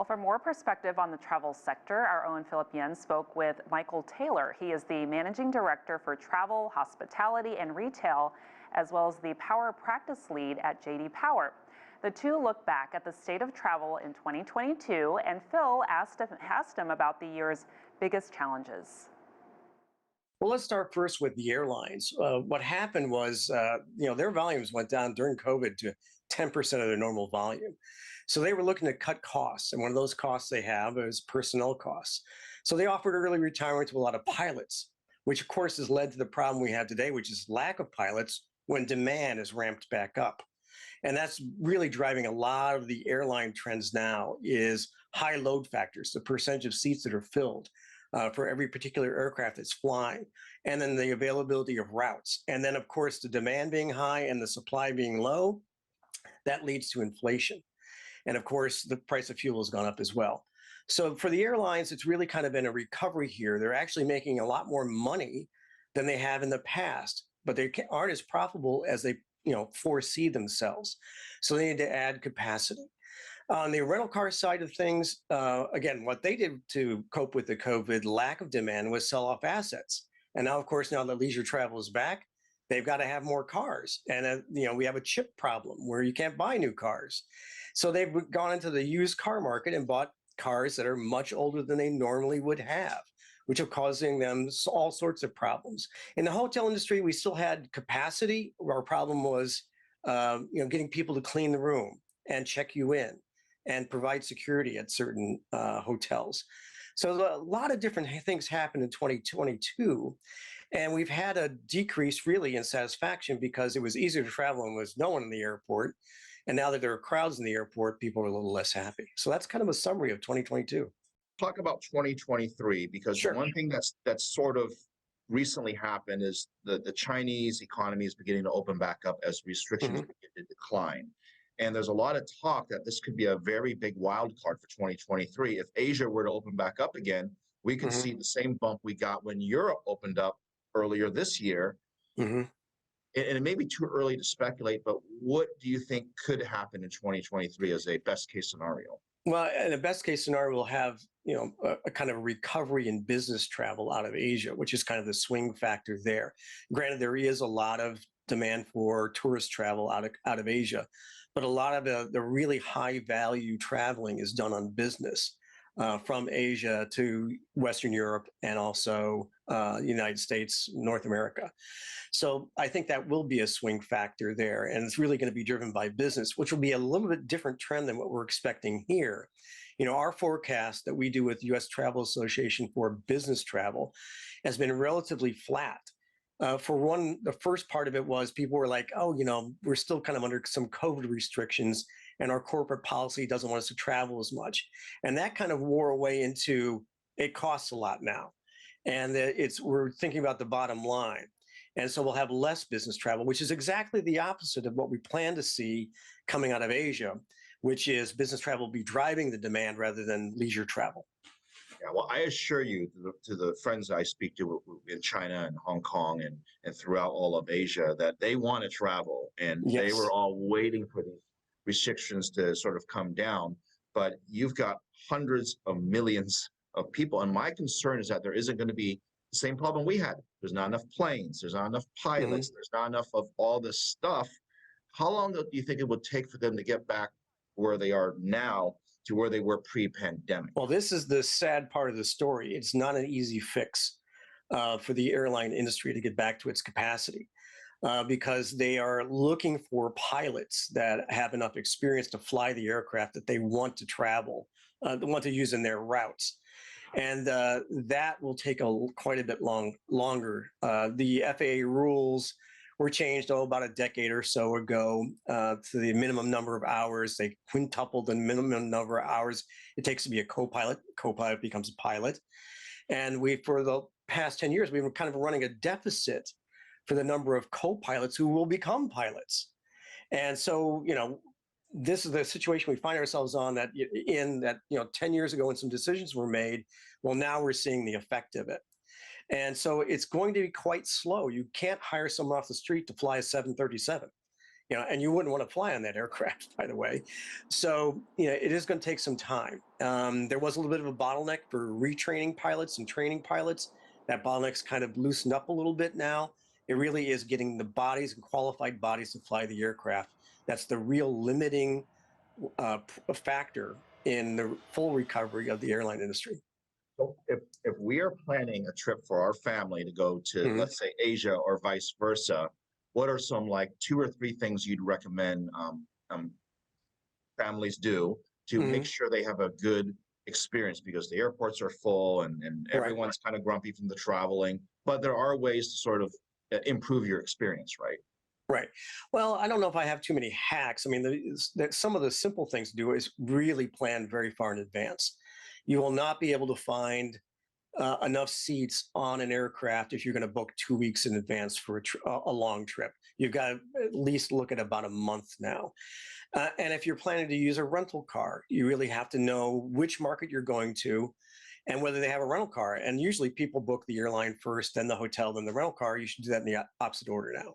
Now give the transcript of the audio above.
For more perspective on the travel sector, our own Phillip spoke with Michael Taylor. He is the Managing Director for Travel, Hospitality, and Retail, as well as the Power Practice Lead at J.D. Power. The two look back at the state of travel in 2022, and Phil asked him about the year's biggest challenges. Well, let's start first with the airlines. What happened was, their volumes went down during COVID to 10% of their normal volume. So they were looking to cut costs, and one of those costs they have is personnel costs. So they offered early retirement to a lot of pilots, which of course has led to the problem we have today, which is lack of pilots when demand is ramped back up. And that's really driving a lot of the airline trends now is high load factors, the percentage of seats that are filled for every particular aircraft that's flying, and then the availability of routes. And then, of course, the demand being high and the supply being low, that leads to inflation. And of course, the price of fuel has gone up as well. So for the airlines, it's really kind of been a recovery here. They're actually making a lot more money than they have in the past, but they aren't as profitable as they foresee themselves. So they need to add capacity. On the rental car side of things, again, what they did to cope with the COVID lack of demand was sell off assets. And now, of course, now that leisure travel is back, they've got to have more cars. And, we have a chip problem where you can't buy new cars. So they've gone into the used car market and bought cars that are much older than they normally would have, which are causing them all sorts of problems. In the hotel industry, we still had capacity. Our problem was, getting people to clean the room and check you in and provide security at certain hotels. So a lot of different things happened in 2022. And we've had a decrease really in satisfaction because it was easier to travel and there was no one in the airport. And now that there are crowds in the airport, people are a little less happy. So that's kind of a summary of 2022. Talk about 2023, because Sure. One thing that's sort of recently happened is the Chinese economy is beginning to open back up as restrictions begin to decline. And there's a lot of talk that this could be a very big wild card for 2023. If Asia were to open back up again, we could see the same bump we got when Europe opened up earlier this year. And it may be too early to speculate, but what do you think could happen in 2023 as a best case scenario? Well, in the best case scenario, we'll have a kind of recovery in business travel out of Asia, which is kind of the swing factor there. Granted, there is a lot of demand for tourist travel out of Asia, but a lot of the really high value traveling is done on business from Asia to Western Europe and also the United States, North America. So I think that will be a swing factor there. And it's really going to be driven by business, which will be a little bit different trend than what we're expecting here. Our forecast that we do with U.S. Travel Association for business travel has been relatively flat. For one, the first part of it was people were like, we're still kind of under some COVID restrictions and our corporate policy doesn't want us to travel as much. And that kind of wore away into it costs a lot now. And we're thinking about the bottom line. And so we'll have less business travel, which is exactly the opposite of what we plan to see coming out of Asia, which is business travel will be driving the demand rather than leisure travel. Yeah, well, I assure you to the friends I speak to in China and Hong Kong and throughout all of Asia that they want to travel, and they were all waiting for these restrictions to sort of come down. But you've got hundreds of millions of people, and my concern is that there isn't going to be the same problem we had. There's not enough planes, there's not enough pilots, there's not enough of all this stuff. How long do you think it would take for them to get back where they are now to where they were pre-pandemic? Well, this is the sad part of the story. It's not an easy fix for the airline industry to get back to its capacity because they are looking for pilots that have enough experience to fly the aircraft that they want to travel, want to use in their routes. And that will take quite a bit longer. The FAA rules were changed about a decade or so ago to the minimum number of hours. They quintupled the minimum number of hours it takes to be a co-pilot. Co-pilot becomes a pilot. And for the past 10 years, we've been kind of running a deficit for the number of co-pilots who will become pilots. And so, this is the situation we find ourselves in 10 years ago when some decisions were made. Well, now we're seeing the effect of it. And so it's going to be quite slow. You can't hire someone off the street to fly a 737. and you wouldn't want to fly on that aircraft, by the way. So, it is going to take some time. There was a little bit of a bottleneck for retraining pilots and training pilots. That bottleneck's kind of loosened up a little bit now. It really is getting the bodies and qualified bodies to fly the aircraft. That's the real limiting factor in the full recovery of the airline industry. So if we are planning a trip for our family to go to, let's say, Asia or vice versa, what are some like 2 or 3 things you'd recommend families do to make sure they have a good experience? Because the airports are full and everyone's kind of grumpy from the traveling, but there are ways to sort of improve your experience, right? Right. Well, I don't know if I have too many hacks. I mean, some of the simple things to do is really plan very far in advance. You will not be able to find enough seats on an aircraft if you're going to book 2 weeks in advance for a long trip. You've got to at least look at about a month now. And if you're planning to use a rental car, you really have to know which market you're going to and whether they have a rental car. And usually people book the airline first, then the hotel, then the rental car. You should do that in the opposite order now.